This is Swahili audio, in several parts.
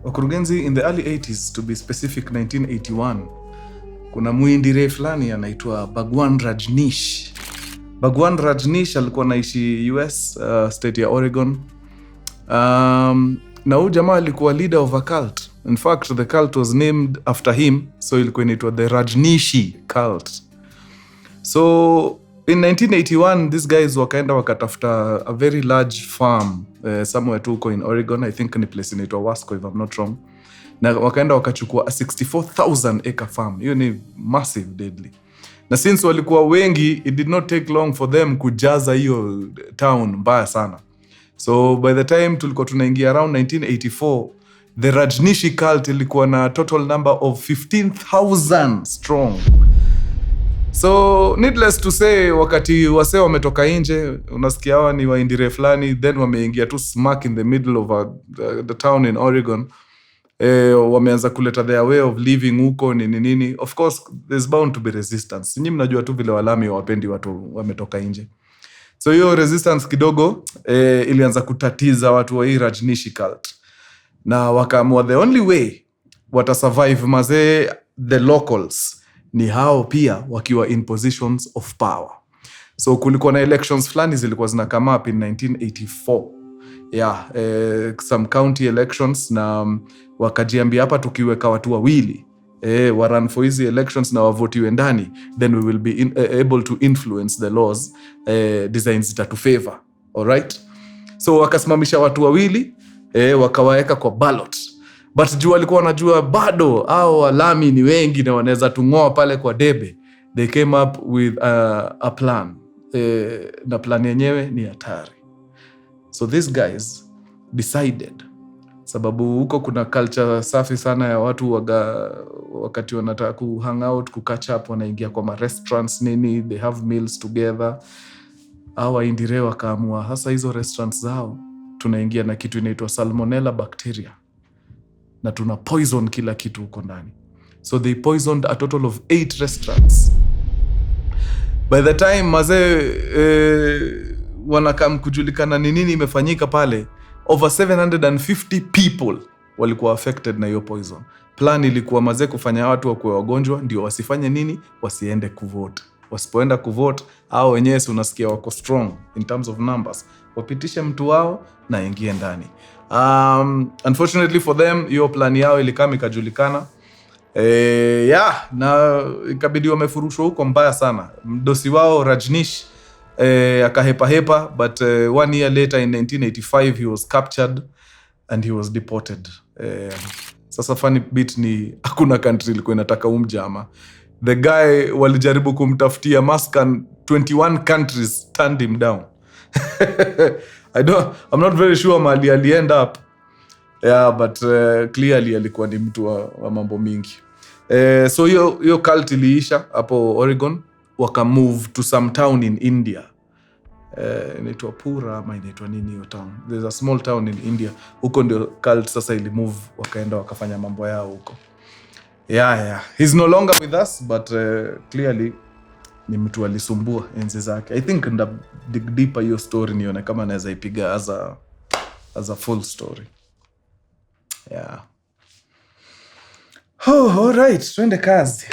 Wakurugenzi, in the early 80s, to be specific 1981, kuna muindire fulani anaitwa Bhagwan Rajneesh. Bhagwan Rajneesh alikuwa naishi US, state ya Oregon. Na huyu jamaa alikuwa leader of a cult. In fact, the cult was named after him, so ilikuwa inaitwa the Rajneeshi cult. So in 1981, these guys wakaenda wakatafuta a very large farm somewhere tuko in Oregon. I think ni place inaitwa Wasco, if I'm not wrong. Na wakaenda wakachukua a 64,000 acre farm. Hiyo ni massive, deadly. Na since walikuwa wengi, it did not take long for them kujaza hiyo town mbaya sana. So by the time tulikuwa tunaingia around 1984, the Rajneeshi cult ilikuwa na total number of 15,000 strong. So needless to say, wakati wase wametoka nje, unasikia hawa ni waindire fulani, then wameingia tu smack in the middle of the town in Oregon. Wameanza kuleta their way of living huko nini. Of course, there's bound to be resistance. Nyinyi mnajua tu vile walami wapendi watu wametoka nje. So hiyo resistance kidogo ilianza kutatiza watu wa hii Rajneeshi cult. Na wakaamua the only way watasurvive mazee the locals ni hao pia wakiwa in positions of power. So kulikuwa na elections fulani zilikuwa zina come up in 1984. Yeah, some county elections, na wakajiambia hapa tukiweka watu wawili warun for hizi elections na wavotiwe ndani, then we will be able to influence the laws designs that to favor. Alright? So wakasimamisha watu wawili, wakawaeka kwa ballot. But juu walikuwa wanajua bado hao walami ni wengi na wanaweza tungoa pale kwa debe. They came up with a plan. Na plan yenyewe ni hatari. So these guys decided, sababu huko kuna culture safi sana ya watu wakati wanataka ku hang out, ku catch up, wanaingia kwa ma restaurants nini, they have meals together. Hawa indire wakaamua hasa hizo restaurants zao tunaingia na kitu inaitwa salmonella bacteria. Na tuna poison kila kitu huko ndani. So they poisoned a total of 8 restaurants. By the time mazee wanakam kujulikana ni nini imefanyika pale, over 750 people walikuwa affected na hiyo poison. Plan ilikuwa mazee kufanya watu wakuwe wagonjwa ndio wasifanye nini, wasiende kuvote. Wasipoenda kuvote, hao wenyewe unasikia wako strong in terms of numbers, wapitishe mtu wao na ingie ndani. Unfortunately for them, hiyo plan yao ilikama ikajulikana. Na ikabidi wamefurushwa huko mbaya sana. Mdosi wao Rajneesh akahepa, but 1 year later in 1985 he was captured and he was deported. Sasa funny bit ni hakuna country ilikuwa inataka umjama. The guy walijaribu kumtafutia maskan, 21 countries turned him down. I'm not very sure mali ali end up. Yeah, but clearly alikuwa ni mtu wa mambo mingi. So hiyo cult iliisha hapo Oregon, waka move to some town in India. Inaitwa Pura ama inaitwa nini hiyo town? There's a small town in India. Huko ndio cult sasa ili move, wakaenda wakafanya mambo yao huko. Yeah. He's no longer with us, but clearly ni mtu alisumbua enzi zake. I think nda dig deeper hiyo story nione kama naweza ipiga as a full story. Yeah. All right, twende kazi.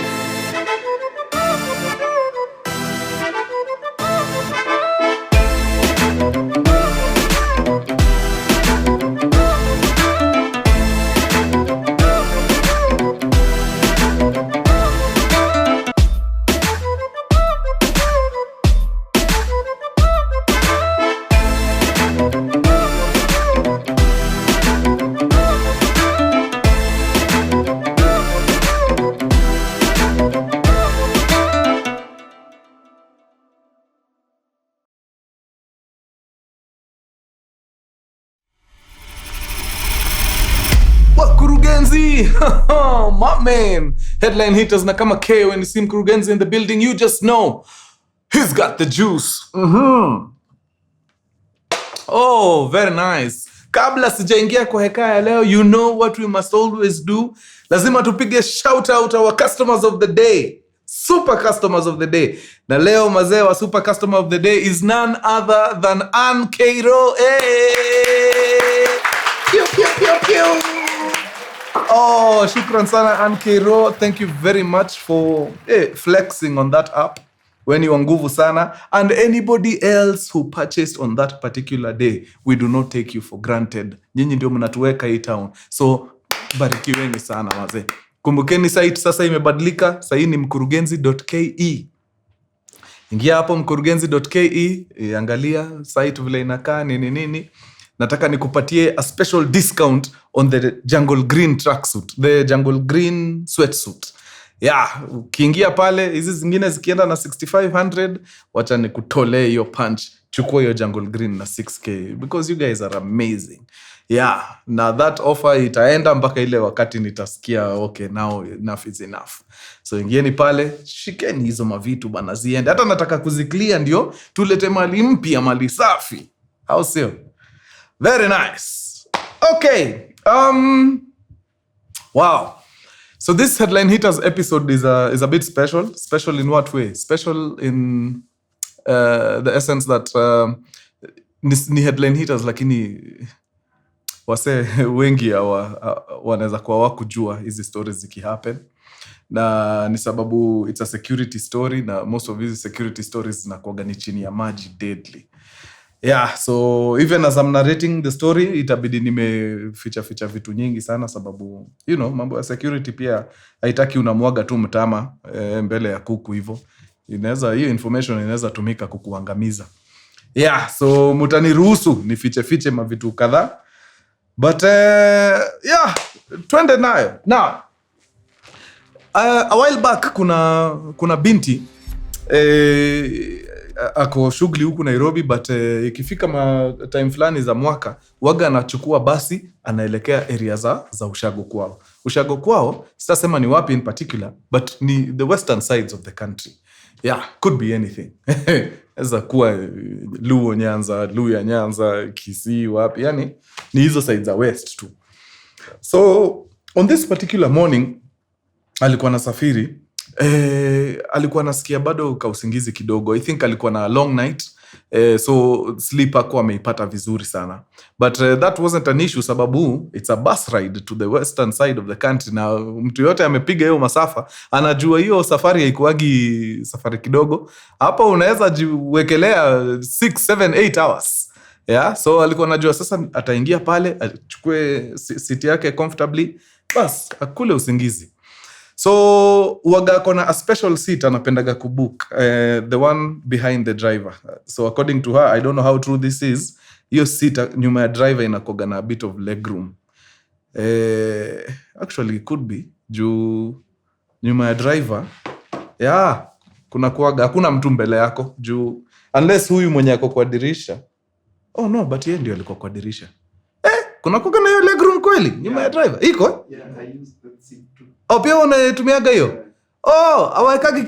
Mkurugenzi! My man! Headline hitters na kama K when you see Mkurugenzi in the building, you just know he's got the juice. Oh, very nice. Kabla sijaingia kwa hekaya leo, you know what we must always do. Lazima tupige shout out our customers of the day. Super customers of the day. Na leo mazee wa super customer of the day is none other than Ann Cairo. Hey! Pew, pew, pew, pew. Oh, shukran sana Ankero. Thank you very much for flexing on that app. When you nguvu sana. And anybody else who purchased on that particular day, we do not take you for granted. Nyinyi ndio mnatuweka hii town. So, barikiweni sana wazee. Kumbukeni site sasa imebadilika. Sasa ni mkurugenzi.ke. Ingia hapo mkurugenzi.ke, angalia site vile inakaa nini. Nataka nikupatie a special discount on the jungle green tracksuit, the jungle green sweatsuit. Yeah, ukiingia pale hizi zingine zikienda na 6500, wacha nikutolee hiyo punch. Chukua hiyo jungle green na 6k because you guys are amazing. Yeah, na that offer itaenda mpaka ile wakati nitasikia okay, now enough is enough. So ingieni pale, shikeni hizo mavitu bana ziende. Hata nataka kuziclear ndio tulete mali mpya, mali safi. How sio? Very nice. Okay. Wow. So this Headline Hitters episode is a bit special. Special in what way? Special in the essence that ni Headline Hitters lakini wase wengi wanaweza kuwa wakujua hizi stories zikihappen. Na ni sababu it's a security story na most of these security stories zinakuwa ni chini ya maji, deadly. Yeah, so even as I'm narrating the story, itabidi nimeficha vitu nyingi sana sababu, you know, mambo ya security pia haitaki unamwaga tu mtama mbele ya kuku hivyo. Hiyo information inaweza tumika kukuangamiza. Yeah, so mutaniruhusu nifiche mavitu kadhaa. But yeah, twende nayo. Now, a while back kuna binti ako shughuli huku Nairobi, but ikifika time fulani za mwaka waga anachukua basi anaelekea area za ushago kwao. Ushago kwao sitasema ni wapi in particular, but ni the western sides of the country. Yeah, could be anything. Eza kuwa Luo Nyanza, Luya Nyanza, Kisii, wapi, yani ni hizo sides za west tu. So on this particular morning alikuwa nasafiri, alikuwa nasikia bado kausingizi kidogo. I think alikuwa na long night, so sleep hakuwa ameipata vizuri sana. But that wasn't an issue sababu it's a bus ride to the western side of the country, na mtu yote amepiga hiyo masafa anajua hiyo safari haikuagi safari kidogo. Hapa unaweza jiwekelea 6, 7, 8 hours. Yeah, so alikuwa anajua sasa ataingia pale, achukue seat yake comfortably, bas akule usingizi. So waga kona a special seat anapendaga kubook, the one behind the driver. So according to her, I don't know how true this is, hiyo seat nyuma ya driver inakoga na a bit of leg room. Actually it could be juu nyuma ya driver, yeah, hakuna mtu mbele yako juu unless huyu mwenye ako kwa dirisha. Oh no, but yeye ndio alikuwa kwa dirisha. Kuna kuga na hiyo leg room kweli nyuma ya driver? Iko? Yeah, I use that seat too. Oh, pia unatumiaga hiyo? Yeah. Oh, awekagi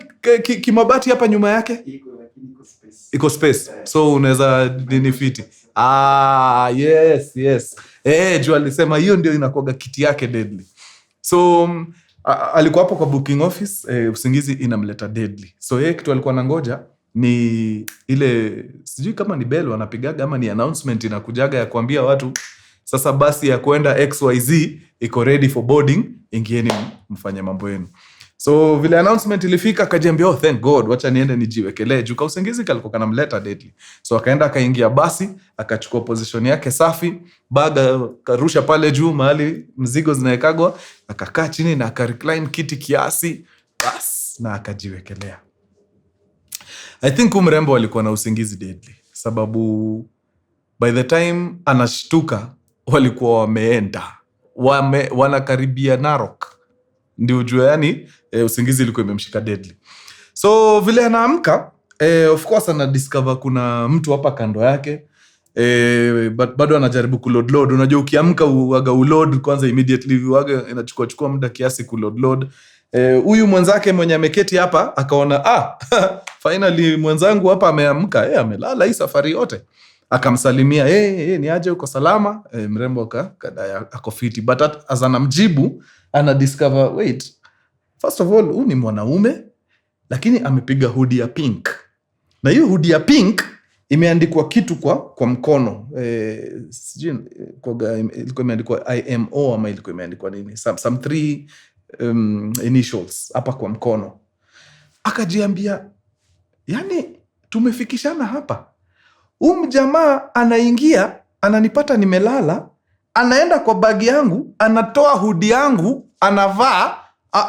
kimabati hapa nyuma yake? Iko, lakini iko space. Iko space. Yeah. So unaweza nifiti. Yes. Juu alisema hiyo ndio inakuaga kiti yake deadly. So alikuwa hapo kwa booking office, usingizi inamleta deadly. So yeye kitu alikuwa anangoja ni ile, sijui kama ni bell wanapigaga ama ni announcement inakujaga ya kuambia watu sasa basi ya kwenda XYZ iko ready for boarding, ingieni mfanye mambo yenu. So vile announcement ilifika akajiambia, oh thank God, wacha niende nijiwekelee juu usingizi kalikuwa kanamleta deadly. So akaenda akaingia basi, akachukua position yake safi, baga karusha pale juu mahali mzigo zinaekagwa, akakaa chini na akarecline kiti kiasi, bas na akajiwekelea. I think mrembo alikuwa na usingizi deadly sababu by the time anashtuka walikuwa wameenda wanakaribia Narok, ndio ujue yani usingizi ilikuwa imemshika deadly. So vile anaamka, of course anadiscover kuna mtu hapa kando yake, but bado anajaribu kuload. Unajua ukiamka uaga uload kwanza immediately, uaga inachukua muda kiasi kuload. Huyu mwenzake mwenye ameketi hapa akaona finally mwenzangu hapa ameamka, amelala hii safari yote. Akamsalimia, ni aje uko salama? Mrembo kadaya ako fiti, but as anamjibu anadiscover, wait, first of all huyu ni mwanaume lakini amepiga hoodie ya pink, na hiyo hoodie ya pink imeandikwa kitu kwa mkono, sijui ilikuwa imeandikwa IMO ama ilikuwa imeandikwa nini, some 3 initials hapa kwa mkono. Akajiambia, yani tumefikishana hapa. Mjamaa anaingia, ananipata nimelala, anaenda kwa bagi yangu, anatoa hoodie yangu, anavaa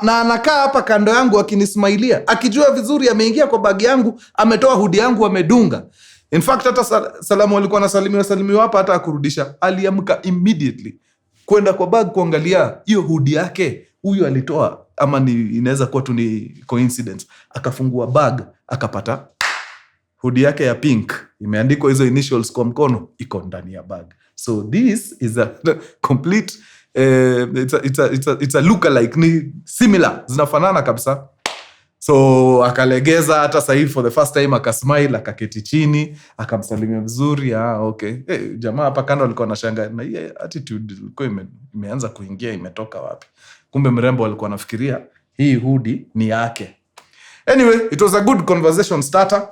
na anakaa hapa kando yangu akinismailia, akijua vizuri ameingia kwa bagi yangu, ametoa hoodie yangu, amedunga. In fact hata salamu alikuwa anasalimiwa hapa, hata akurudisha, aliamka immediately kwenda kwa bag kuangalia hiyo hoodie yake huyu alitoa, ama inaweza kuwa tu ni coincidence. Akafungua bag, akapata hoodie yake ya pink, imeandikwa hizo initials kwa mkono, iko ndani ya bag. So this is a complete it's a look-alike, ni similar, zinafanana kabisa. So akalegeza, hata sahii for the first time akasmile, akaketi chini, akamsalimia vizuri. Okay. Jamaa hapa kando alikuwa anashangaa na hii attitude ilikuwa imeanza kuingia, imetoka wapi? Kumbe mrembo alikuwa anafikiria hii hoodie ni yake. Anyway, it was a good conversation starter.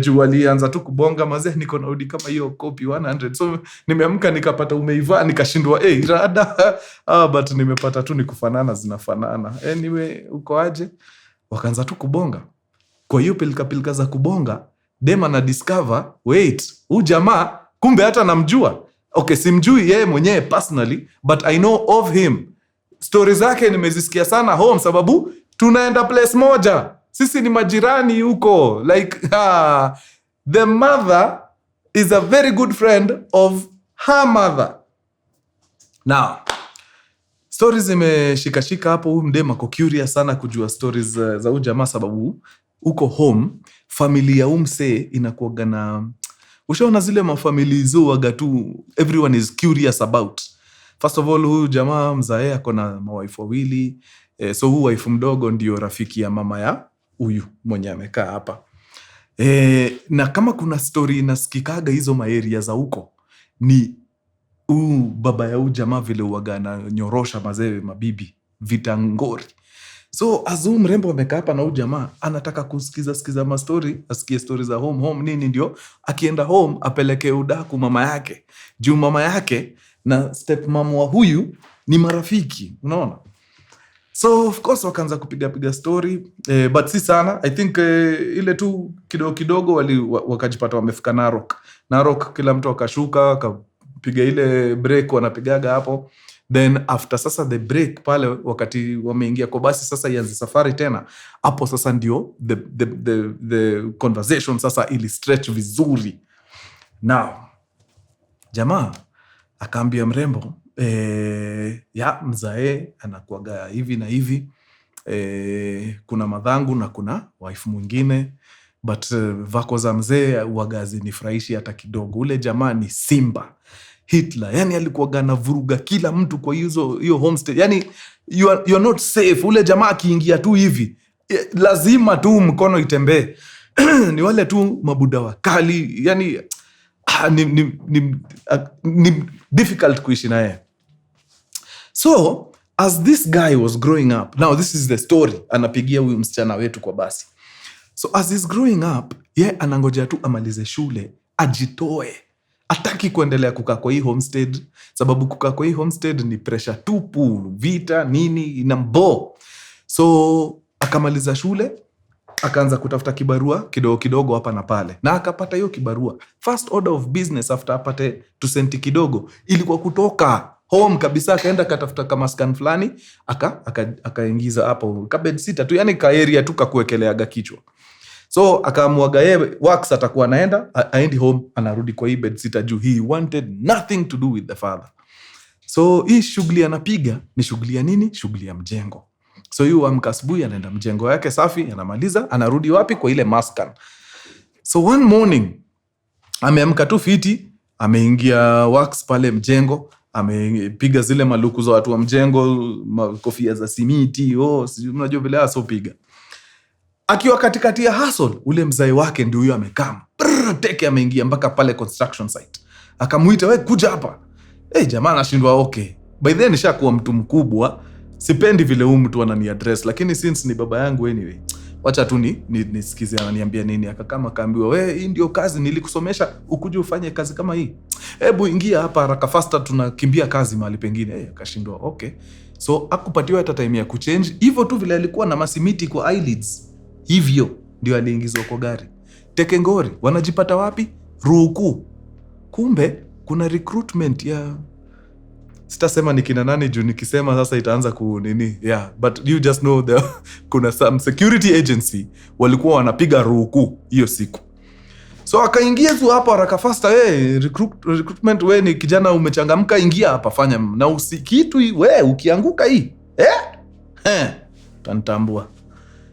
Juu alianza tu kubonga, mazee niko na hoodie kama hiyo copy 100. So nimeamka nikapata umeivaa, nikashindwa rada. But nimepata tu ni kufanana, zinafanana. Anyway, uko aje? Wakaanza tu kubonga. Kwa hiyo pilika za kubonga, Dema na discover, wait, jamaa kumbe hata namjua. Okay, simjui yeye mwenyewe personally, but I know of him. Stories zake nimezisikia sana home, sababu tunaenda place moja. Sisi ni majirani huko. Like, the mother is a very good friend of her mother. Now, stories imeshikashika hapo. Mdema ako curious sana kujua stories za jamaa, sababu uko home, familia umse inakuwaga na, ushaona zile mafamili hizo waga tu everyone is curious about. First of all, huyu jamaa mzae ako na mawaifu wawili. So huyu waifu mdogo ndio rafiki ya mama ya huyu mwenye amekaa hapa. Na kama kuna story inasikikaga hizo maeria za huko, ni baba ya jamaa vile uwaga na nyorosha mazee mabibi vitangori. So azu mrembo amekaa hapa na jamaa anataka kusikiza ma story, asikie stories za home nini, ndio akienda home apeleke udaku mama yake. Juu mama yake na step mama wa huyu ni marafiki, unaona? So of course wakaanza kupiga story, but si sana. I think ile tu kidogo wakajipata wamefika Narok, kila mtu akashuka, akapiga ile break wanapigaga hapo. Then after sasa the break pale, wakati wameingia kwa basi sasa ianze safari tena, hapo sasa ndio the conversation sasa ili stretch vizuri. Now jamaa akaambia mrembo, ya mzae anakuaga hivi na hivi, kuna madhangu na kuna wife mwingine, but vako za mzee uagazi nifurahishi hata kidogo. Ule jamaa ni Simba Hitler, yani alikuwaga na vuruga kila mtu kwa hiyo homestay. Yani you are not safe. Ule jamaa akiingia tu hivi lazima tu mkono itembee. Ni wale tu mabuda wakali, yani ni difficult kuishi naye. So as this guy was growing up, now this is the story anapigia huyu msichana wetu kwa basi. So as he's growing up, anangoja tu amalize shule, ajitoe. Hataki kuendelea kukaa kwa hii homestead, sababu kukaa kwa hii homestead ni pressure tupu, vita nini inambo. So akamaliza shule, akaanza kutafuta kibarua kidogo hapa na pale, na akapata hiyo kibarua. First order of business after apate tusenti kidogo ilikuwa kutoka home kabisa, akaenda katafuta kama scan fulani, akaingiza hapo kabed sita tu, yani ka area tu kakuwekeleaga kichwa. So akamuaga yeye works atakuwa anaenda, aendi home, anarudi kwa hii bed sita juu he wanted nothing to do with the father. So hii shughuli anapiga ni shughuli ya nini? Shughuli ya mjengo. So yu amka asubuhi anaenda mjengo yake safi, anamaliza, anarudi wapi? Kwa ile maskan. So one morning ameamka tu fiti, ameingia works pale mjengo, amepiga zile maluku za watu wa mjengo, kofia za simiti, unajua vile asopiga. Akiwa katikati ya hustle, ule mzai wake ndio huyo amekaa. Teke ameingia mpaka pale construction site. Akamuita, wewe kuja hapa. Jamaa anashindwa, okay. By then nishakuwa mtu mkubwa, sipendi vile huyu mtu anani address, lakini since ni baba yangu anyway, wacha tu nisikize ananiambia nini. Akakama kaambiwa, we, hii ndio kazi nilikusomesha ukuje ufanye kazi kama hii, hebu ingia hapa haraka faster, tunakimbia kazi mahali pengine. Akashindwa. Okay, so akupatiwa hata time ya kuchange. Hivyo tu vile alikuwa na masimiti kwa eyelids, hivyo ndio aliingizwa kwa gari. Tekengori wanajipata wapi? Ruku. Kumbe kuna recruitment ya, sitasema ni kina nani juu nikisema sasa itaanza kunini. Yeah, but you just know kuna some security agency walikuwa wanapiga ruku hiyo siku. So akaingia tu hapa haraka faster. Recruitment, we ni kijana umechangamka, ingia hapa fanya na usikitu we ukianguka hii tanitambua.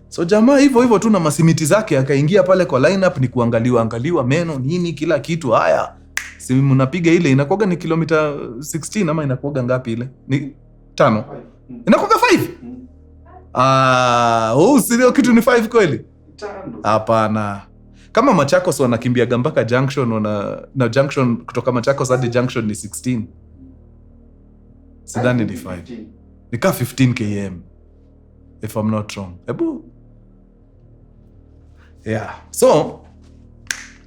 So jamaa hivyo tu na masimiti zake akaingia pale kwa lineup, ni kuangaliwa meno nini kila kitu. Haya, si mnapiga ile inakuwa ni kilomita 16 ama inakuwa ngapi ile? Ni 5. Inakuwa 5. Sio kitu ni 5 kweli? 5. Hapana. Kama Machakos wanakimbia mpaka junction na junction kutoka Machakos hadi junction ni 16. Sidhani ni 5. Ni ka 15 km if I'm not wrong. Yeah. So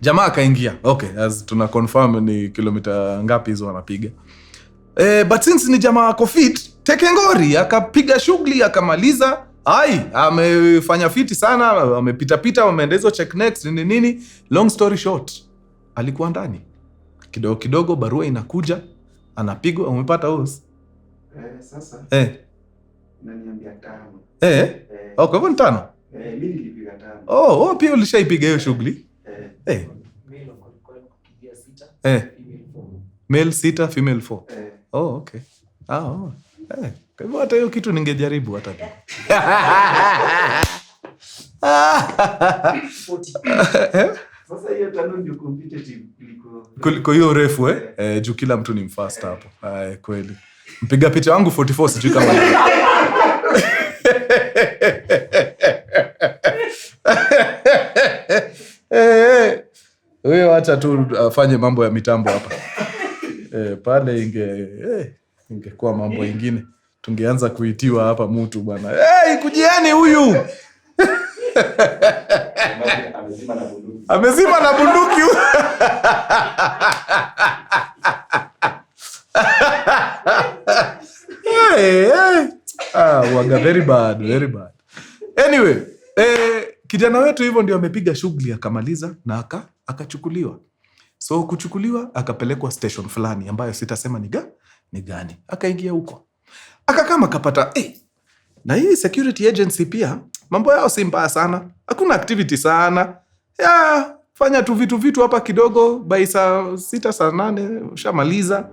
jamaa akaingia. Okay, as tuna confirm ni kilomita ngapi hizo wanapiga. But since ni jamaa ako fit, Tekengori akapiga shughuli akamaliza. Amefanya fiti sana, amepita wameenda hizo check next nini. Long story short, alikuwa ndani. Kidogo barua inakuja, anapigwa. Umepata hose? Sasa. Naniambia 5. Okay, hivyo ni 5. Mimi nilipiga 5. Pia ulishaipiga hiyo shughuli? Male 6, female 4. Okay. Kwa hivyo hata hiyo kitu ningejaribu hata. Sasa hiyo 5 ndio competitive kuliko hiyo refu juu kila mtu ni mfast hapo. Kweli. Mpiga picha wangu 44 sijui kama wewe acha tu afanye mambo ya mitambo hapa. Pale ingekuwa mambo ingine. Tungeanza kuitiwa hapa mtu bwana. Kujieni huyu. Amezima na bunduki. Waga very bad. Anyway, kijana wetu hivyo ndio amepiga shughuli akamaliza na akachukuliwa. So kuchukuliwa akapelekwa station fulani ambayo sitasema ni gani. Akaingia huko. Akakama kapata na hii security agency pia mambo yao si mbaya sana. Hakuna activity sana. Fanya tu vitu hapa kidogo, by saa 6 saa 8 ushamaliza.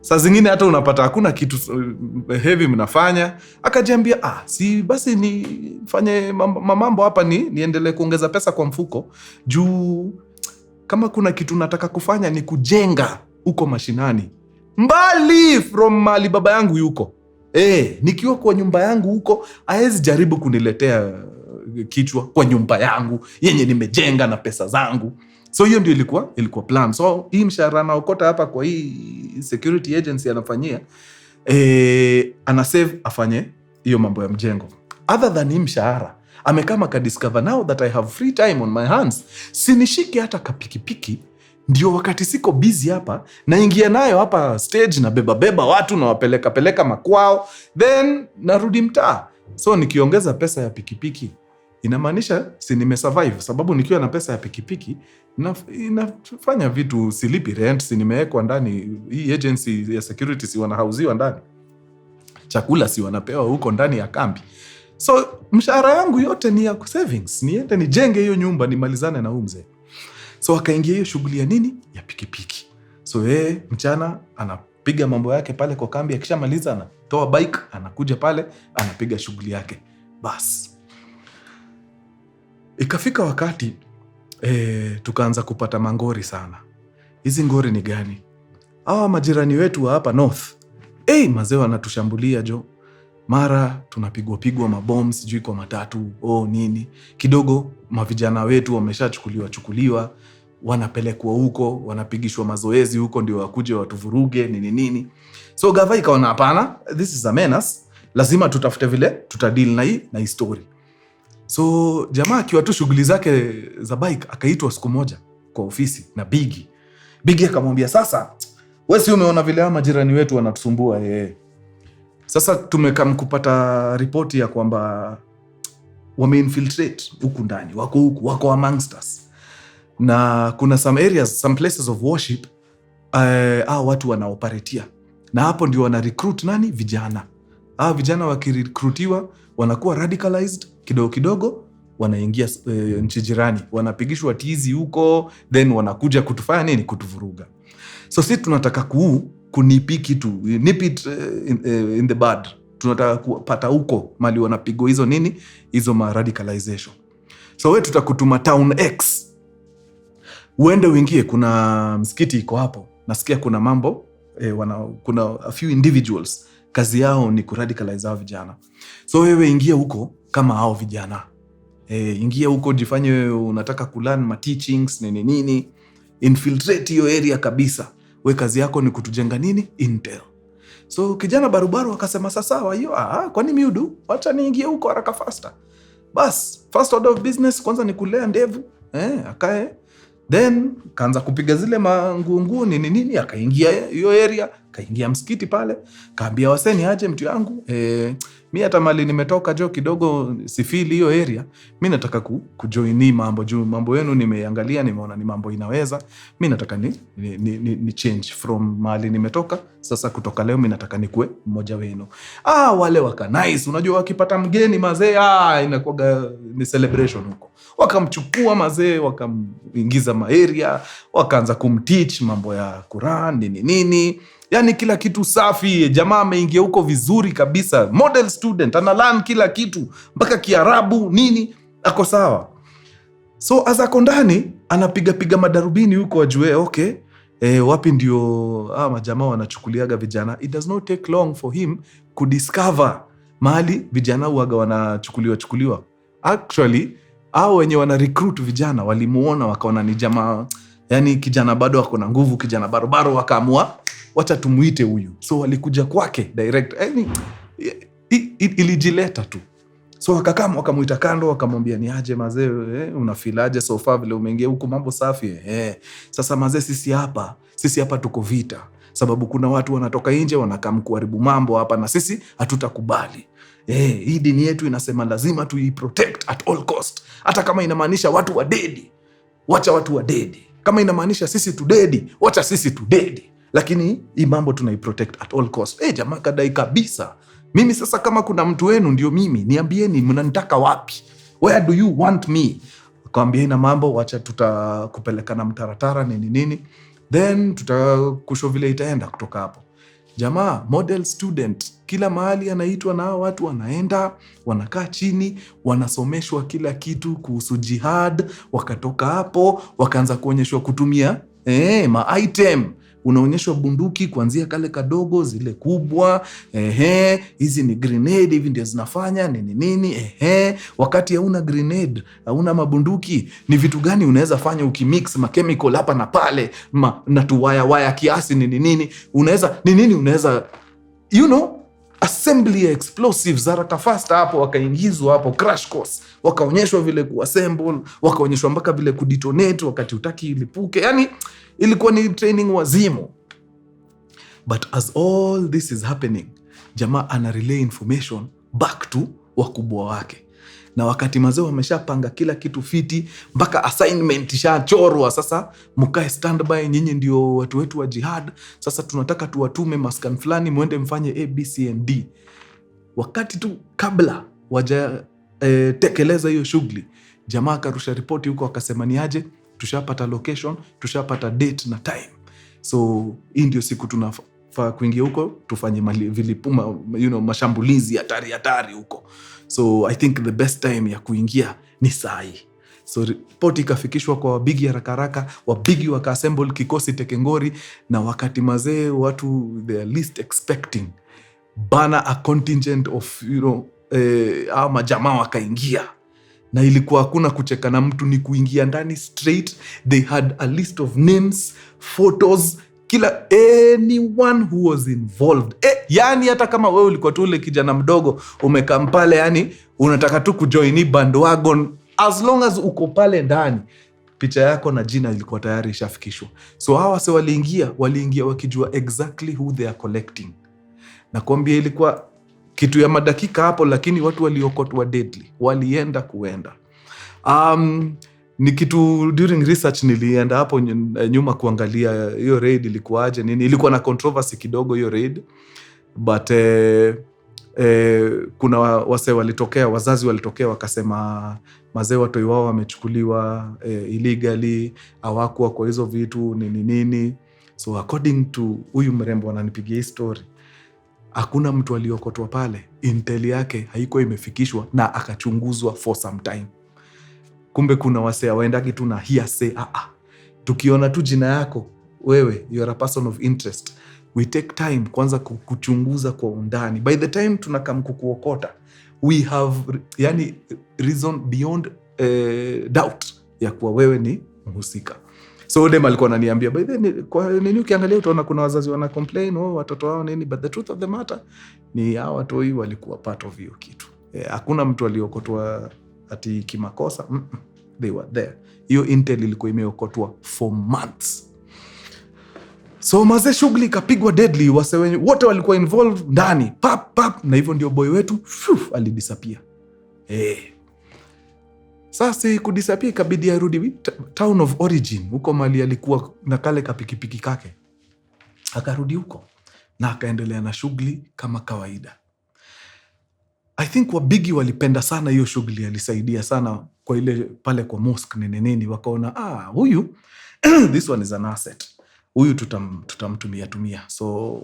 Saa zingine hata unapata hakuna kitu heavy mnafanya. Akajiambia si basi nifanye mambo hapa niendelee kuongeza pesa kwa mfuko. Juu kama kuna kitu nataka kufanya ni kujenga huko mashinani. Mbali from mali baba yangu yuko. Nikiwa kwa nyumba yangu huko, haezi jaribu kuniletea kichwa kwa nyumba yangu yenye nimejenga na pesa zangu. So hiyo ndio ilikuwa plan. So hii mshahara anaokota hapa kwa hii security agency anafanyia, anasave afanye hiyo mambo ya mjengo. Other than hii mshahara, amekama kadiscover now that I have free time on my hands, sinishike hata kapikipiki, ndio wakati siko busy hapa, naingia nayo hapa stage na beba watu na wapeleka makwao, then narudi mtaa. So nikiongeza pesa ya pikipiki, inamaanisha si nimesurvive, sababu nikiwa na pesa ya pikipiki inafanya vitu, silipi rent, si nimewekwa ndani. Hii agency ya security si wanahauziwa ndani, chakula si wanapewa huko ndani ya kambi. So mshahara yangu yote ni ya savings, niende nijenge hiyo nyumba nimalizane na mzee. So akaingia hiyo shughuli ya nini? Ya pikipiki. So mchana anapiga mambo yake pale kwa kambi, akishamaliza anatoa bike, anakuja pale anapiga shughuli yake. Bas. Ikafika wakati tukaanza kupata mangori sana. Hizi ngori ni gani? Hawa majirani wetu wa hapa north. Mazee wanatushambulia jo. Mara tunapigwa mabombs sijui kwa matatu nini. Kidogo mavijana wetu wameshachukuliwa, wanapelekwa huko, wanapigishwa mazoezi huko ndio wakuje watuvuruge nini. So gava ikaona hapana, this is a menace, lazima tutafute vile tutadeal na hii story. So jamaa akiwa tu shughuli zake za bike akaitwa siku moja kwa ofisi na Bigi akamwambia, sasa wewe si umeona vile majirani wetu wanatusumbua Sasa tumekam kupata ripoti ya kwamba wameinfiltrate huku ndani, wako amongst us. Na kuna some areas, some places of worship watu wanaoperatia. Na hapo ndio wana recruit nani? Vijana. Vijana wakirecruitiwa wanakuwa radicalized kidogo kidogo, wanaingia nchi jirani, wanapigishwa tizi huko, then wanakuja kutufanya nini? Kutuvuruga. So sisi tunataka nip it in the bud. Tunataka kupata huko mali wanapigwa hizo nini? Hizo radicalization. So wewe tutakutuma town X. Uende uingie, kuna msikiti iko hapo. Nasikia kuna mambo kuna a few individuals kazi yao ni kuradicalize hao vijana. So wewe ingia huko kama hao vijana. Ingia huko, jifanye unataka kulearn ma teachings nini. Infiltrate hiyo area kabisa. We kazi yako ni kutujenga nini? Intel. So kijana barubaru akasema sawa hiyo, kwani miudu? Wacha niingie huko haraka faster. Bas, first order of business kwanza ni kulea ndevu. Akae. Then kaanza kupiga zile manguo nini, akaingia hiyo area, kaingia msikiti pale, kaambia waseni aje mtu yangu, mimi hata mali nimetoka kidogo sifili hiyo area, mimi nataka kujoin mambo yenu, nimeangalia nimeona ni mambo inaweza, mimi nataka ni change from mali nimetoka, sasa kutoka leo mimi nataka nikuwe mmoja wenu. Wale waka nice, unajua wakipata mgeni mazee inakuwa ni celebration huko. Wakamchukua mazee, wakamingiza area, wakaanza kumteach mambo ya Quran nini. Yani kila kitu safi, jamaa ameingia huko vizuri kabisa, model student, analearn kila kitu mpaka Kiarabu nini, ako sawa. So azako ndani anapiga madarubini huko ajue okay, wapi ndio majamaa wanachukuliaga vijana. It does not take long for him kudiscover mahali vijana huaga wanachukuliwa. Actually wenye wana recruit vijana walimuona, wakaona ni jamaa, yani kijana bado wako na nguvu, kijana barobaro, wakaamua wacha tumuite huyu. So walikuja kwake direct, ilijileta tu. So wakamuita kando, wakamwambia ni aje mazee, unafeel aje so far vile umeingia huko, mambo safi? Sasa mazee, sisi hapa tuko vita, sababu kuna watu wanatoka nje wanakam kuharibu mambo hapa, na sisi hatutakubali. Hii dini yetu inasema lazima tuiprotect at all cost. Hata kama inamaanisha watu wa dedi, wacha watu wa dedi. Kama inamaanisha sisi tu dedi, wacha sisi tu dedi. Lakini hii mambo tunaiprotect at all cost. Jamaa kadai kabisa, mimi sasa kama kuna mtu wenu ndio mimi, niambieni mnanitaka wapi? Where do you want me? Akamwambia ina mambo, wacha tutakupeleka na mtaratara nini. Then tutakusho vile itaenda kutoka hapo. Jamaa model student, kila mahali anaitwa na watu wanaenda, wanakaa chini, wanasomeshwa kila kitu kuhusu jihad. Wakatoka hapo, wakaanza kuonyeshwa kutumia ma-item. Unaonyeshwa bunduki kuanzia kale kadogo, zile kubwa, hizi ni grenade, hivi ndio zinafanya nini. Wakati hauna grenade, hauna mabunduki, ni vitu gani unaweza fanya ukimix ma chemical hapa na pale, na tuwaya kiasi nini. Unaweza assembly ya explosives haraka fast hapo. Wakaingizwa hapo crash course, wakaonyeshwa vile kuassemble, wakaonyeshwa mpaka vile kudetonate wakati utaki ilipuke. Yani ilikuwa ni training wazimu. But as all this is happening, jamaa ana relay information back to wakubwa wake. Na wakati mazee wameshapanga kila kitu fiti, mpaka assignment ishachorwa, sasa mkae standby, nyinyi ndio watu wetu wa jihad. Sasa tunataka tuwatume maskan fulani, muende mfanye A, B, C and D. Wakati tu kabla waja tekeleza hiyo shughuli, jamaa akarusha ripoti huko, akasema ni aje, tushapata location, tushapata date na time. So hii ndio siku tunafaa kuingia huko, tufanye vilipuma, mashambulizi hatari huko. So I think the best time ya kuingia ni sahi. So ripoti ikafikishwa kwa wabigi haraka, wabigi waka-assemble kikosi Tekengori, na wakati mazee watu they are least expecting, bana a contingent of majamaa wakaingia. Na ilikuwa hakuna kucheka na mtu, ni kuingia ndani straight. They had a list of names, photos, kila anyone who was involved. Yani hata kama wewe ulikuwa tu ule kijana mdogo umekaa pale, yani unataka tu kujoin bandwagon, as long as uko pale ndani, picha yako na jina ilikuwa tayari ishafikishwa. So hawa wase waliingia wakijua exactly who they are collecting. Na kuambia ilikuwa kitu ya madakika hapo, lakini watu waliokotwa deadly, walienda kuenda. Ni kitu during research nilienda hapo nyuma kuangalia hiyo raid ilikuwaje nini. Ilikuwa na controversy kidogo hiyo raid, but kuna wazazi walitokea wakasema mazee watoi wao wamechukuliwa illegally, hawakuwa kwa hizo vitu nini. So according to huyu mrembo ananipigia hii story, hakuna mtu aliokotwa pale, intel yake haikuwa imefikishwa na akachunguzwa for some time. Kumbe kuna wasea waendagi tu na hearsay. Tukiona tu jina yako wewe, you are a person of interest, we take time kwanza kuchunguza kwa undani. By the time tunakam kukuokota, we have yani reason beyond doubt ya kuwa wewe ni mhusika. So dem alikuwa ananiambia, by the kwa nini ukiangalia utaona kuna wazazi wana complain watoto wao nini, but the truth of the matter ni hao watoi walikuwa part of hiyo kitu. Hakuna mtu aliokotwa ati kimakosa. They were there. Hiyo intel ilikuwa imeokotwa for months. So maze shughuli ikapigwa deadly, wase wote walikuwa involved ndani, pap, na hivyo ndio boy wetu alidisappear. Sasa kudisappear ikabidi arudi town of origin, huko mali alikuwa na kale kapikipiki kake. Akarudi huko na akaendelea na shughuli kama kawaida. I think wabigi walipenda sana hiyo shughuli, alisaidia sana kwa ile pale kwa mosque nini, wakaona huyu this one is an asset, huyu tutamtumia. So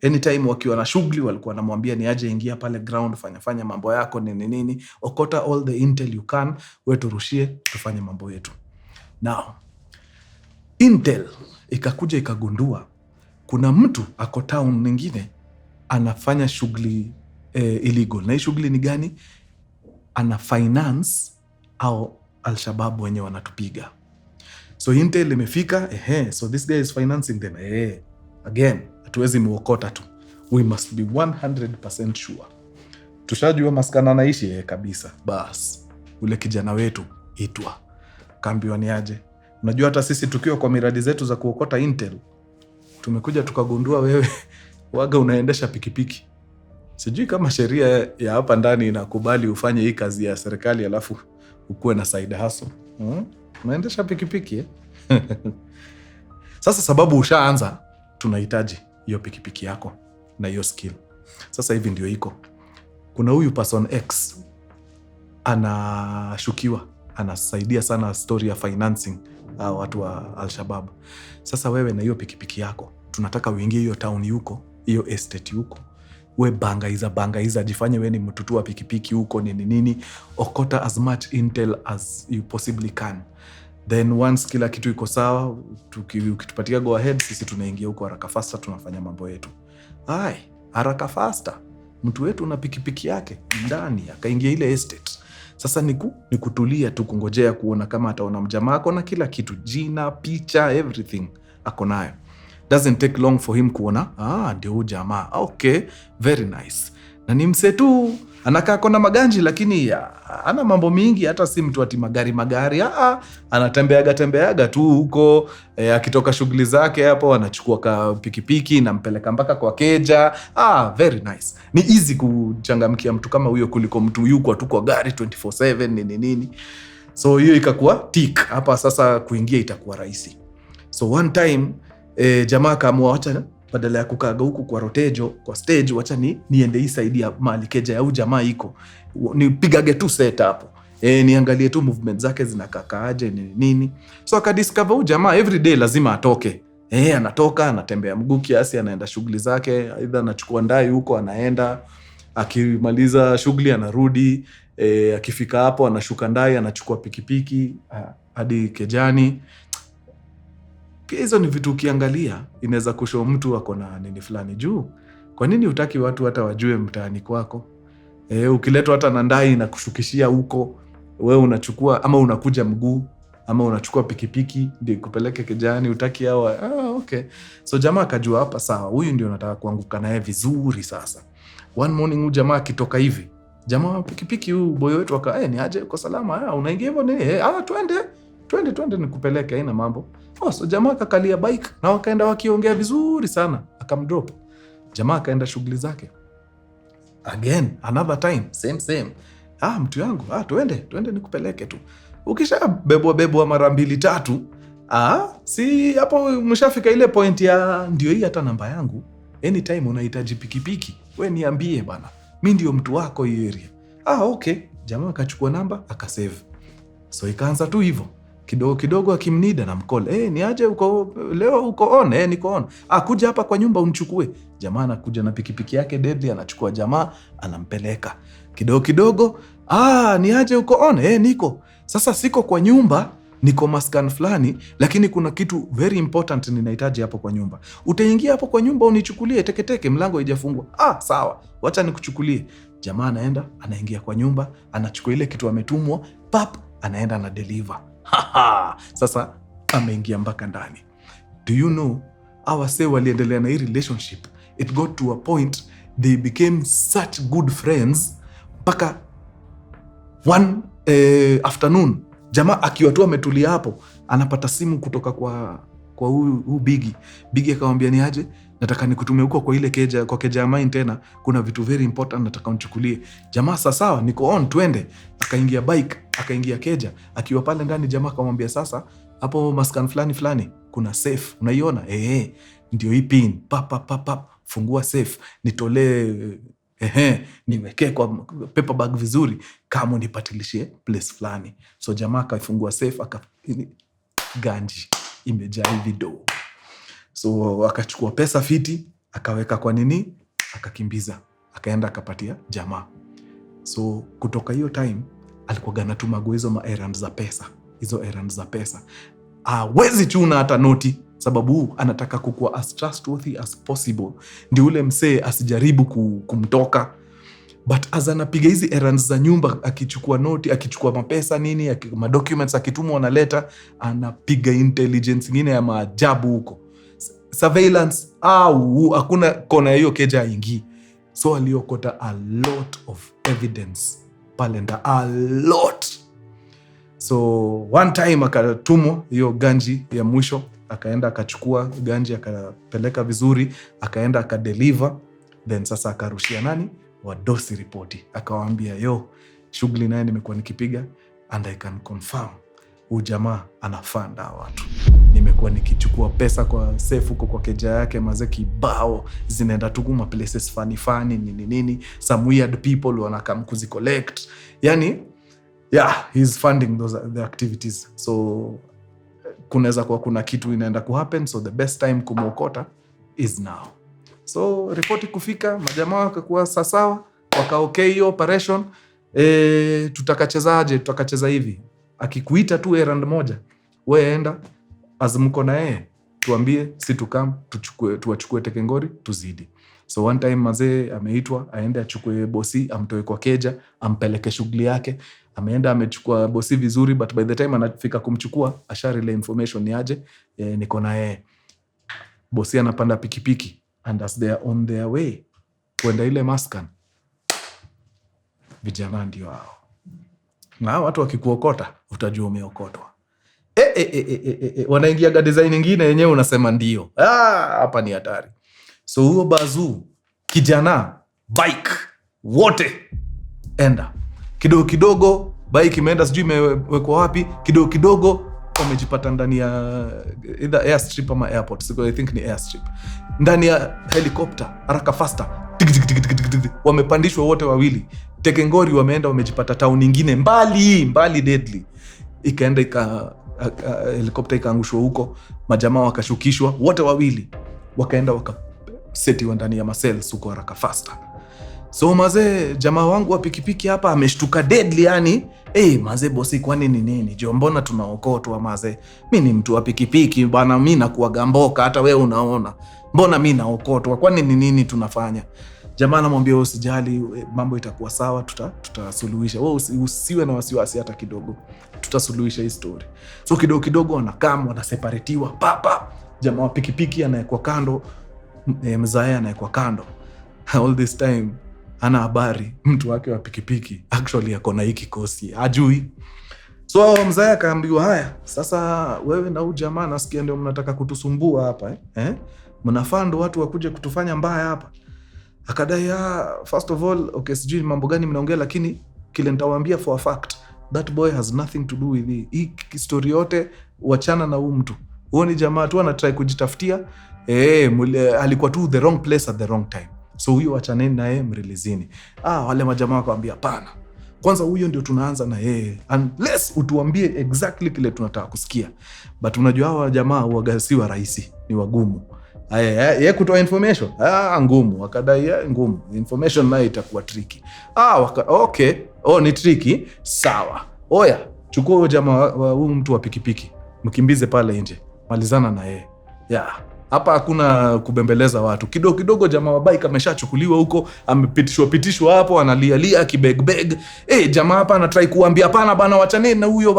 anytime wakiwa na shughuli walikuwa namwambia ni aje ingia pale ground, fanya mambo yako nini, okota all the intel you can, we turushie tufanye mambo yetu. Now intel ikakuja ikagundua kuna mtu ako town nyingine anafanya shughuli illegal. Na hii shughuli ni gani? Ana finance au Al-Shabaab wenye wanatupiga. So intel imefika, so this guy is financing them. Again, hatuwezi muokota tu, we must be 100% sure. Tushajua maskana naishi kabisa. Bas, ule kijana wetu itwa kaambiwa ni aje, unajua hata sisi tukiwa kwa miradi zetu za kuokota intel tumekuja tukagundua wewe waga unaendesha pikipiki. Sijui kama sheria ya hapa ndani inakubali ufanye hii kazi ya serikali alafu ukuwe na side hustle. Unaendesha pikipiki Sasa sababu ushaanza, tunahitaji hiyo pikipiki yako na hiyo skill. Sasa hivi ndio iko. Kuna huyu person X anashukiwa, anasaidia sana story ya financing watu wa Al-Shabaab. Sasa wewe na hiyo pikipiki yako, tunataka uingie hiyo town yuko, hiyo estate yuko. We bangaiza, jifanye we ni mtutu wa pikipiki huko nini, okota as much intel as you possibly can. Then once kila kitu iko sawa, ukitupatia go ahead, sisi tunaingia huko haraka faster, tunafanya mambo yetu. Haraka faster. Mtu wetu na pikipiki yake ndani akaingia ile estate. Sasa ni kutulia tu kungojea kuona kama ataona mjamaa ako na kila kitu, jina, picha, everything ako nayo. Doesn't take long for him kuona, ndio jamaa. Okay, very nice. Na ni msetu, anakaa kona maganji lakini ana mambo mingi, hata si mtu ati magari. Anatembeaga tu huko, akitoka shughuli zake hapo anachukua ka pikipiki na mpeleka mpaka kwa keja. Very nice. Ni easy kuchangamkia mtu kama huyo kuliko mtu yuko tu kwa gari 24/7 nini. So hiyo ikakuwa tick. Hapa sasa kuingia itakuwa rahisi. So one time jamaa kaamua wacha badala ya kukaga huku kwa rotejo, kwa stage, wacha niende hii side ya mahali keja ya jamaa iko. Nipigage tu set hapo. Niangalie tu movement zake zinakakaaje nini. So akadiscover jamaa every day lazima atoke. Anatoka, anatembea mguu kiasi, anaenda shughuli zake, either anachukua ndai huko anaenda, akimaliza shughuli anarudi, akifika hapo anashuka ndai, anachukua pikipiki hadi kejani. Hizo ni vitu ukiangalia inaweza kushow mtu ako na nini fulani juu. Kwa nini hutaki watu hata wajue mtaani kwako? Ukiletwa hata na ndai na kushukishia huko, wewe unachukua ama unakuja mguu, ama unachukua pikipiki ndio kupeleke kijani, utaki hawa. Okay. So jamaa akajua hapa sawa, huyu ndio nataka kuanguka naye vizuri. Sasa one morning huyu jamaa akitoka hivi, jamaa wa pikipiki huyu boy wetu ni aje, uko salama? Unaingia hivyo nini? Twende nikupeleke, haina mambo. So jamaa akakalia bike na wakaenda wakiongea vizuri sana, akamdrop. Jamaa akaenda shughuli zake. Again, another time, same. Mtu yangu, twende nikupeleke tu. Ukisha bebwa mara 2-3, si hapo mshafika ile point ya ndio hii hata namba yangu. Anytime unahitaji pikipiki, we niambie bana. Mimi ndio mtu wako hii area. Okay. Jamaa akachukua namba, akasave. So ikaanza tu hivyo. Kidogo akimnida na mcall. Ni aje leo uko on? Niko on. Kuja hapa kwa nyumba unichukue. Jamaa anakuja na pikipiki yake deadly, anachukua jamaa, anampeleka. Kidogo, ni aje uko on? Niko. Sasa siko kwa nyumba, niko maskan fulani, lakini kuna kitu very important ninahitaji hapo kwa nyumba. Utaingia hapo kwa nyumba unichukulie teketeke, mlango haijafungwa. Sawa, wacha nikuchukulie. Jamaa anaingia kwa nyumba, anachukua ile kitu ametumwa, anaenda na deliver. Sasa ameingia mpaka ndani. Do you know, awase waliendelea na hii relationship. It got to a point they became such good friends mpaka one afternoon, jamaa akiwa tu ametulia hapo, anapata simu kutoka kwa huyu Bigi akamwambia ni aje, nataka nikutume huko kwa ile keja, kwa keja ya mine tena, kuna vitu very important nataka unichukulie. Jamaa sawa, niko on, twende. Akaingia bike, akaingia keja. Akiwa pale ndani, jamaa akamwambia sasa, hapo maskan fulani kuna safe, unaiona? Ndio hii pin. Fungua safe, nitolee niwekee kwa paper bag vizuri, kama unipatilishie place fulani. So jamaa akafungua safe, ganji imejaa hivi do. So akachukua pesa fiti, akaweka kwa nini, akakimbiza, akaenda akapatia jamaa. So kutoka hiyo time alikuwa anatuma hizo errands za pesa. Hawezi chuna hata noti, sababu anataka kukua as trustworthy as possible, ndio ule msee asijaribu kumtoka. But as anapiga hizi errands za nyumba, akichukua noti, akichukua mapesa nini, madocuments akitumwa wanaleta, anapiga intelligence nyingine ya maajabu huko. Surveillance, hakuna kona hiyo keja ingi. So aliokota a lot of evidence pale nda, a lot. So one time akatumwa hiyo ganji ya mwisho, akaenda akachukua ganji, akapeleka vizuri, akaenda akadeliver. Then sasa akarushia nani? Wadosi ripoti. Akawaambia, shughuli naye nimekuwa nikipiga, and I can confirm huyu jamaa anafanda watu. Nimekuwa nikichukua pesa kwa safe huko kwa keja yake, maze kibao zinaenda tukuma places funny nini, some weird people wanakam kuzicollect. Yani he's funding the activities. So kunaweza kuwa kuna kitu inaenda kuhappen, so the best time kumwokota is now. So ripoti kufika, majamaa wakakuwa sasawa, wakaokei hiyo operation. Tutakacheza hivi. Akikuita tu errand moja, wewe enda, azimko na yeye, tuambie, si tukam, tuwachukue Tekengori, tuzidi. So one time mazee ameitwa, aende achukue bosi, amtoe kwa keja, ampeleke shughuli yake. Ameenda amechukua bosi vizuri, but by the time anafika kumchukua, ashari ile information ni aje, niko na yeye. Bosi anapanda pikipiki, and as they are on their way kwenda ile maskan, vijana ndio hao. Na watu wakikuokota, utajua umeokotwa. Wanaingia design nyingine yenyewe unasema ndio. Hapa ni hatari. So huo bazuu, kijana, bike, wote enda. Kidogo bike imeenda, sijui imewekwa wapi, kidogo wamejipata ndani ya either airstrip ama airport. So I think ni airstrip. Ndani ya helicopter, haraka faster. Wamepandishwa wote wawili. Tekengori wameenda, wamejipata town nyingine mbali deadly. Ikaenda helicopter ikaangushwa huko, majamaa wakashukishwa wote wawili, wakaenda wakasetiwa ndani ya macells huko haraka faster. So mazee, jamaa wangu wa pikipiki hapa ameshtuka deadly, yani mazee bosi, kwani ni nini? Jo, mbona tunaokotwa mazee? Mimi ni mtu wa pikipiki bana, mimi nakuwa gamboka, hata wewe unaona. Mbona mimi naokotwa? Kwani ni nini tunafanya? Jamaa anamwambia usijali, mambo itakuwa sawa, tutasuluhisha. Wewe usiwe na wasiwasi hata kidogo. Tutasuluhisha hii story. So kidogo kidogo wanaseparatiwa. Papa, jamaa wa pikipiki anaekwa kando, mzae anaekwa kando. All this time ana habari mtu wake wa pikipiki actually ako na hii kikosi, ajui. So mzae akaambiwa, haya sasa wewe na huyu jamaa nasikia ndio mnataka kutusumbua hapa mnafaa ndo watu wakuje kutufanya mbaya hapa. Akadai, first of all, okay, sijui mambo gani mnaongea, lakini kile nitawaambia for a fact, that boy has nothing to do with hii story yote. Wachana na huyu mtu. Huyo ni jamaa tu anatry kujitafutia. Alikuwa tu the wrong place at the wrong time. So huyo wachaneni na yeye, mrelizini. Wale majamaa wakamwambia, hapana, kwanza huyo ndio tunaanza na yeye, unless utuambie exactly kile tunataka kusikia. But unajua hawa jamaa huaga si wa rahisi, ni wagumu. Yeye kutoa information ngumu. Wakadai ngumu, information nayo itakuwa tricky. Okay, ni tricky, sawa. Oya, chukua huyo jamaa wa huyu mtu wa pikipiki, mkimbize pale nje, malizana na yeye. Hapa hakuna kubembeleza watu. Kidogo kidogo jamaa wa bike ameshachukuliwa huko, amepitishwa hapo, analia kibeg. Jamaa hapa anatry kuambia, hapana bana, wachaneni na huyo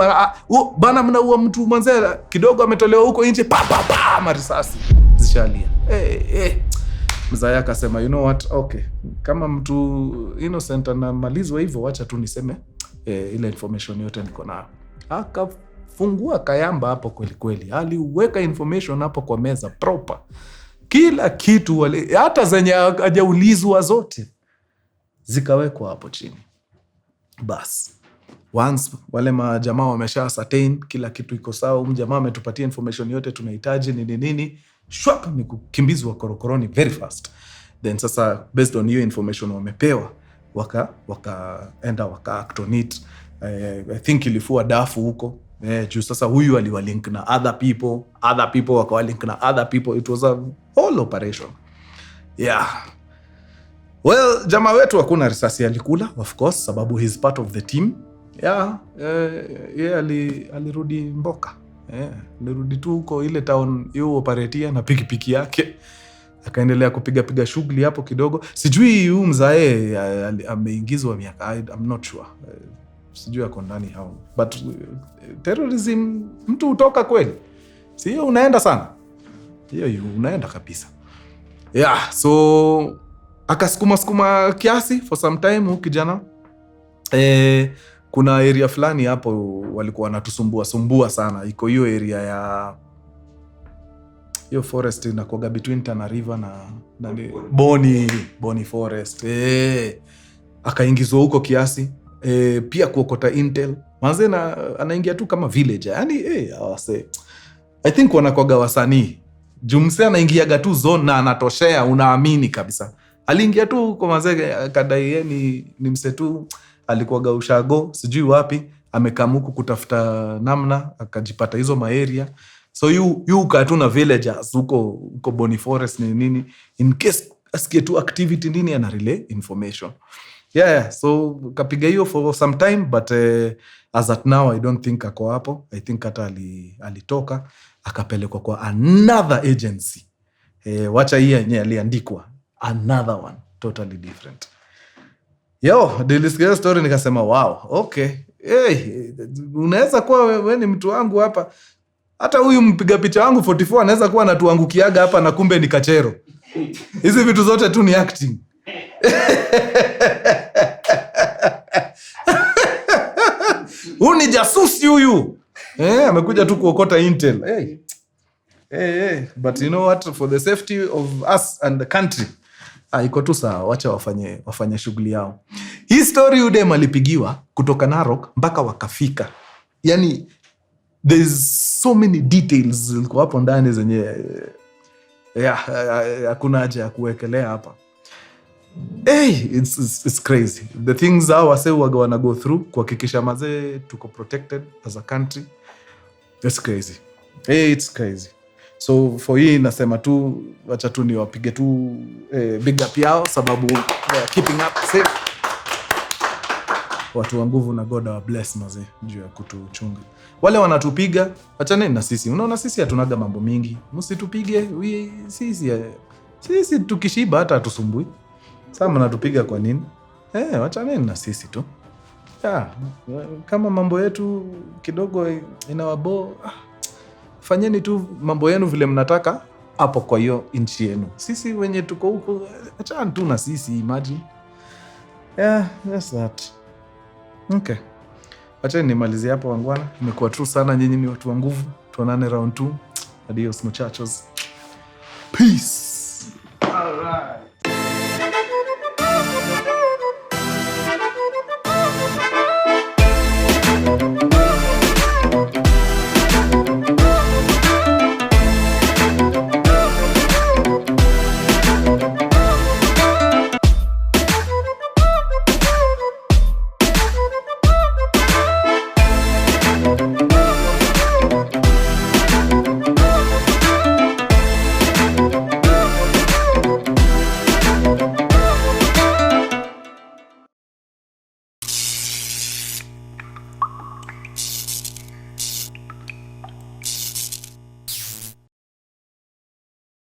bana, mnaua mtu mwanzela. Kidogo ametolewa huko nje, marisasi zishalia. Mzee akasema, you know what, okay, kama mtu innocent anamalizwa hivyo, wacha tu niseme ile information yote niko nayo. Akafungua kayamba hapo kweli. Aliweka information hapo kwa meza proper. Kila kitu hata zenye hajaulizwa zote zikawekwa hapo chini. Bas. Once wale majamaa wamesha ascertain kila kitu iko sawa, jamaa ametupatia information yote tunahitaji nini, shwap, ni kukimbizwa korokoroni very fast. Then sasa based on hiyo information wamepewa, wakaenda waka-act on it. I think ilifua dafu huko. Juu sasa huyu aliwalink na other people wakawalink na other people. It was a whole operation. Well, jamaa wetu hakuna risasi alikula, of course, sababu he's part of the team. Alirudi mboka. Alirudi tu huko ile town hiyo operatia na pikipiki yake. Akaendelea kupiga shughuli hapo kidogo. Sijui huyu mzae ameingizwa miaka, I'm not sure. Sijui ako ndani hao. But terrorism mtu utoka kweli. Si hiyo unaenda sana. Hiyo unaenda kabisa. So akasukuma kiasi for some time huyu kijana. Kuna area fulani hapo walikuwa wanatusumbua sana. Iko hiyo area ya hiyo forest inakuwa between Tana River na Boni Forest. Akaingizwa huko kiasi. Pia kuokota intel. Manze anaingia tu kama villager. I think wanakuwaga wasanii. Jumse anaingiaga tu zone na anatoshea, unaamini kabisa. Aliingia tu kwa manze, kadai ni msetu, alikuwaga ushago, sijui wapi, amekamuku kutafuta namna, akajipata hizo maeria. So you katuna villagers huko Boni Forest nini, in case asikie tu activity nini, ana relay information. So kapiga hiyo for some time, but as at now I don't think ako hapo. I think hata alitoka akapelekwa kwa another agency. Wacha hii yenye aliandikwa, another one totally different. Nilisikia story nikasema wow, okay. Unaweza kuwa wewe ni mtu wangu hapa. Hata huyu mpiga picha wangu 44 anaweza kuwa anatuangukiaga hapa na kumbe ni kachero. Hizi vitu zote tu ni acting. Huyu ni jasusi huyu. Amekuja tu kuokota intel. But you know what, for the safety of us and the country, iko tu sawa, wacha wafanye shughuli yao. Hii story udem alipigiwa kutoka Narok mpaka wakafika. Yani there's so many details zilikuwa hapo ndani zenye hakuna haja ya kuwekelea hapa. It's crazy. The things hao wase wana go through kuhakikisha mazee tuko protected as a country. It's crazy. It's crazy. So for hii nasema tu, wacha tu niwapige tu big up yao, sababu keeping up safe. Watu wa nguvu na God wa bless mazee juu ya kutuchunga. Wale wanatupiga, wachaneni na sisi. Unaona sisi hatunaga mambo mingi. Msitupige, sisi tukishiba hata hatusumbui. Sasa mnatupiga kwa nini? Wachaneni na sisi tu. Kama mambo yetu kidogo inawabo, fanyeni tu mambo yenu vile mnataka hapo kwa hiyo nchi yenu. Sisi wenye tuko huko, achana tu na sisi, imagine. That's that. Okay. Achani nimalizie hapo wangwana. Imekuwa true sana, nyinyi ni watu wa nguvu. Tuonane round 2. Adios muchachos. Peace.